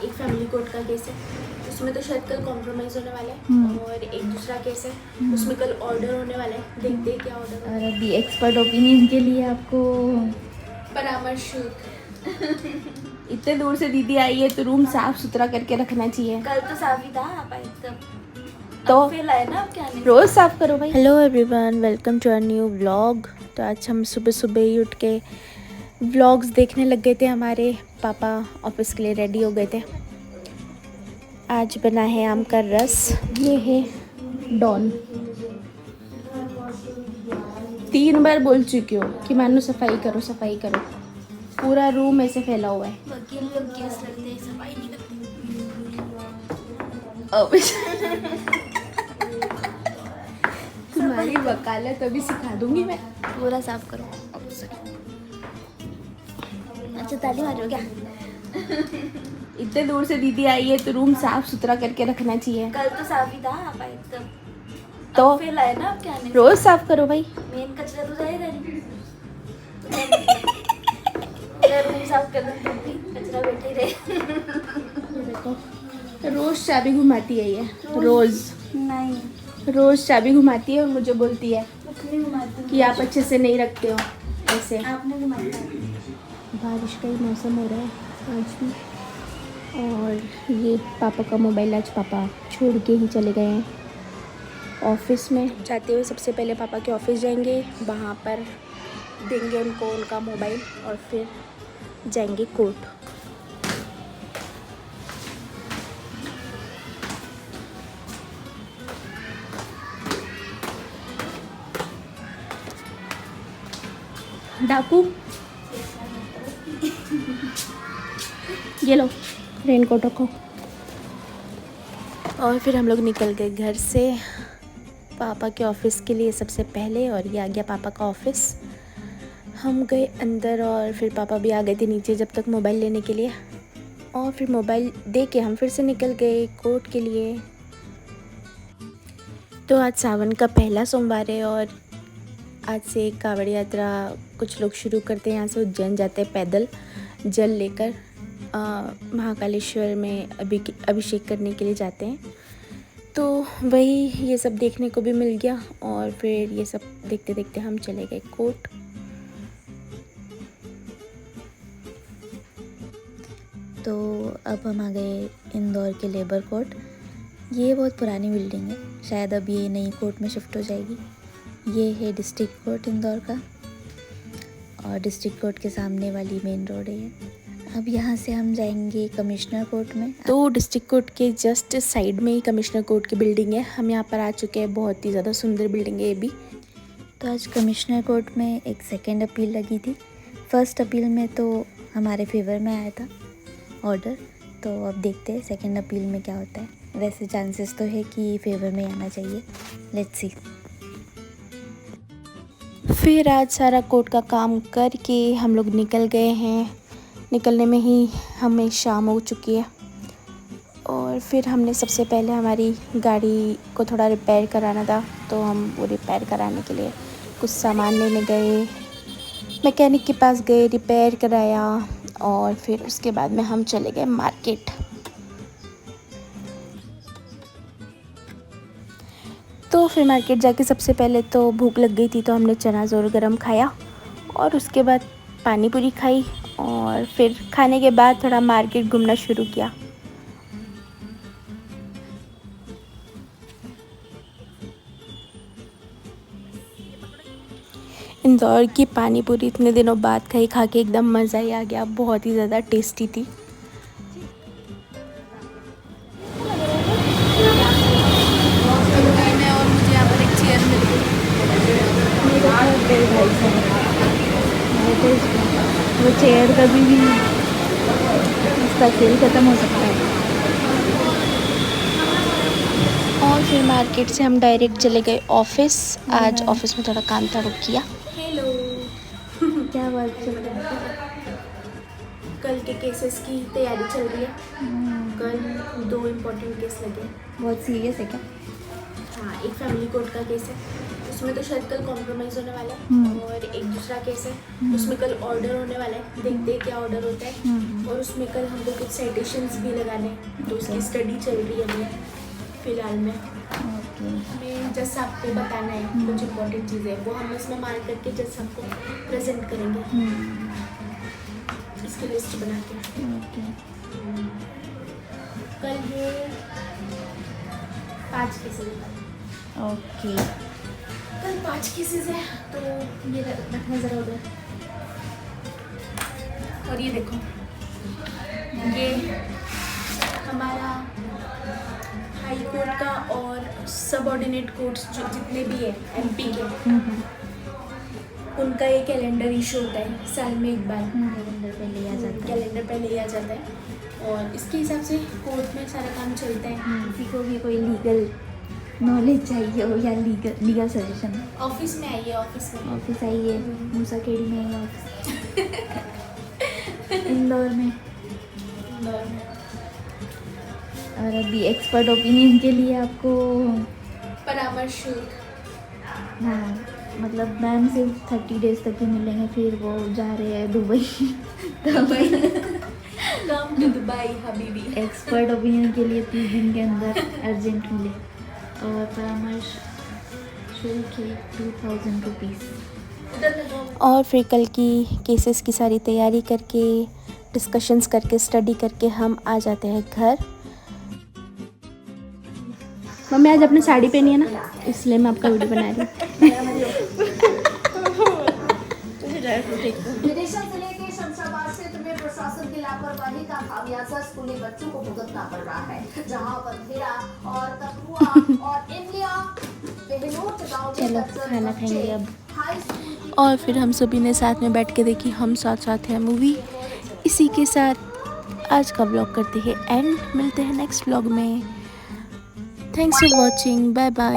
एक family court का case है, उसमें तो शायद कल कॉम्प्रोमाइज होने वाला है। और एक दूसरा केस है, उसमें कल ऑर्डर होने वाला है। देखते हैं क्या ऑर्डर। और अभी एक्सपर्ट ओपिनियन के लिए आपको परामर्श। इतने दूर से दीदी आई है तो रूम साफ सुथरा करके रखना चाहिए। कल तो साफ ही था, आप आए तब तो फिर आए ना, आप क्या नहीं। रोज साफ करो भाई। Hello everyone, welcome to our new vlog. तो आज हम सुबह सुबह ही उठ के व्लॉग्स देखने लग गए थे। हमारे पापा ऑफिस के लिए रेडी हो गए थे। आज बना है आम का रस। ये है डॉन। 3 बार बोल चुकी हो कि मानो सफाई करो सफाई करो। पूरा रूम ऐसे फैला हुआ है। वकील लोग केस लड़ते हैं, सफाई नहीं करते। तुम्हारी वकालत अभी सिखा दूंगी मैं। पूरा साफ करो। अच्छा, ताली मारो क्या? इतने दूर से दीदी आई है तो रूम साफ सुथरा करके रखना चाहिए। कल तो साफ ही था, आप आए तब तो फिर आए ना, आप क्या नहीं। रोज साफ करो भाई। मेन कचरा तो जाएगा नहीं। रूम साफ कर दो, कचरा बैठे ही रहे। देखो रोज चाबी घुमाती है ये। रोज नहीं, चाबी घुमाती है और मुझे बोलती है अपनी घुमाती कि आप अच्छे से नहीं रखते हो ऐसे। आपने घुमाया। बारिश का ही मौसम हो रहा है आज भी। और ये पापा का मोबाइल आज पापा छोड़ के ही चले गए हैं ऑफिस में। जाते हुए सबसे पहले पापा के ऑफिस जाएंगे, वहाँ पर देंगे उनको उनका मोबाइल और फिर जाएंगे कोर्ट। डाकू ये लो रेनकोट रखो। और फिर हम लोग निकल गए घर से पापा के ऑफिस के लिए सबसे पहले। और ये आ गया पापा का ऑफिस। हम गए अंदर और फिर पापा भी आ गए थे नीचे जब तक मोबाइल लेने के लिए। और फिर मोबाइल दे के हम फिर से निकल गए कोर्ट के लिए। तो आज सावन का पहला सोमवार है और आज से कांवड़ यात्रा कुछ लोग शुरू करते हैं। यहाँ से उज्जैन जाते हैं पैदल जल लेकर। महाकालेश्वर में अभिषेक करने के लिए जाते हैं। तो वही ये सब देखने को भी मिल गया। और फिर ये सब देखते देखते हम चले गए कोर्ट। तो अब हम आ गए इंदौर के लेबर कोर्ट। ये बहुत पुरानी बिल्डिंग है, शायद अब ये नई कोर्ट में शिफ्ट हो जाएगी। ये है डिस्ट्रिक्ट कोर्ट इंदौर का और डिस्ट्रिक्ट कोर्ट के सामने वाली मेन रोड है ये। अब यहाँ से हम जाएंगे कमिश्नर कोर्ट में। तो डिस्ट्रिक्ट कोर्ट के जस्ट साइड में ही कमिश्नर कोर्ट की बिल्डिंग है। हम यहाँ पर आ चुके हैं। बहुत ही ज़्यादा सुंदर बिल्डिंग है ये भी। तो आज कमिश्नर कोर्ट में एक सेकेंड अपील लगी थी। फर्स्ट अपील में तो हमारे फेवर में आया था ऑर्डर। तो अब देखते हैं सेकेंड अपील में क्या होता है। वैसे चांसेस तो है कि फेवर में आना चाहिए। Let's see. फिर आज सारा कोर्ट का काम करके हम लोग निकल गए हैं। निकलने में ही हमें शाम हो चुकी है। और फिर हमने सबसे पहले हमारी गाड़ी को थोड़ा रिपेयर कराना था, तो हम वो रिपेयर कराने के लिए कुछ सामान लेने गए। मैकेनिक के पास गए, रिपेयर कराया और फिर उसके बाद में हम चले गए मार्केट। तो फिर मार्केट जाके सबसे पहले तो भूख लग गई थी, तो हमने चना जोर गरम खाया और उसके बाद पानी पूरी खाई। और फिर खाने के बाद थोड़ा मार्केट घूमना शुरू किया। इंदौर की पानी पूरी इतने दिनों बाद खाई, खा के एकदम मज़ा ही आ गया। बहुत ही ज़्यादा टेस्टी थी। और मुझे यहाँ पर एक चेयर मिल गई। वो चेयर कभी भी इसका खेल ख़त्म हो सकता है। और फिर मार्केट से हम डायरेक्ट चले गए ऑफिस। आज ऑफिस में थोड़ा काम था, वो किया। हेलो। क्या बात चल रही है? कल के केसेस की तैयारी चल रही है। कल 2 इम्पोर्टेंट केस लगे। बहुत सीरियस है क्या? हाँ, एक फैमिली कोर्ट का केस है, उसमें तो शायद कल कॉम्प्रोमाइज़ होने वाला है। और एक दूसरा केस है उसमें कल ऑर्डर होने वाला है, देखते हैं क्या ऑर्डर होता है। और उसमें कल हमको कुछ साइटेशंस भी लगाने हैं, तो उसकी स्टडी चल रही है अभी फ़िलहाल में। ओके। हमें जस्ट आपको बताना है कुछ इम्पोर्टेंट चीज़ें, वो हम इसमें मार्क करके जस्ट आपको प्रेजेंट करेंगे इसकी लिस्ट बना के। ओके। कल ये 5 केसेस है। ओके। कल 5 केसेस है, तो ये रखना ज़रा उधर। और ये देखो, ये हमारा हाई कोर्ट का और सबऑर्डिनेट कोर्ट्स जो जितने भी है एमपी के, उनका ये कैलेंडर इशू होता है साल में एक बार। कैलेंडर पे लिया जाता है। कैलेंडर पे लिया जाता है और इसके हिसाब से कोर्ट में सारा काम चलता है। किसी को भी कोई लीगल नॉलेज चाहिए हो या लीगल सजेशन, ऑफिस में आइए, ऑफिस में। ऑफिस आइए, मूसा खेड़ी में है ऑफिस, इंदौर में। और अभी एक्सपर्ट ओपिनियन के लिए आपको परामर्श शुल्क, हाँ मतलब मैम सिर्फ 30 डेज तक ही मिलेंगे, फिर वो जा रहे हैं दुबई। कम टू दुबई हबीबी। एक्सपर्ट ओपिनियन के लिए 30 दिन के अंदर अर्जेंट मिले। और परामर्श शुल्क है 2000 रुपीज़। और फिर कल की केसेस की सारी तैयारी करके, डिस्कशंस करके, स्टडी करके हम आ जाते हैं घर। मम्मी आज अपनी साड़ी पहनी है ना, इसलिए मैं आपका वीडियो बना रही हूँ। विदिशा जिले के शमशाबाद क्षेत्र में प्रशासन की लापरवाही का खामियाजा स्कूली बच्चों को भुगतना पड़ रहा है, जहां बंधेरा और कठुआ और इमलिया बेहनोट गांव के चलो दर्जन खाना बच्चे खाएंगे अब। हाई स्कूल की और फिर हम सभी ने साथ में बैठ के देखी हम साथ साथ है मूवी। इसी के साथ आज का व्लॉग करते हैं एंड, मिलते हैं नेक्स्ट व्लॉग में। Thanks for watching, bye bye.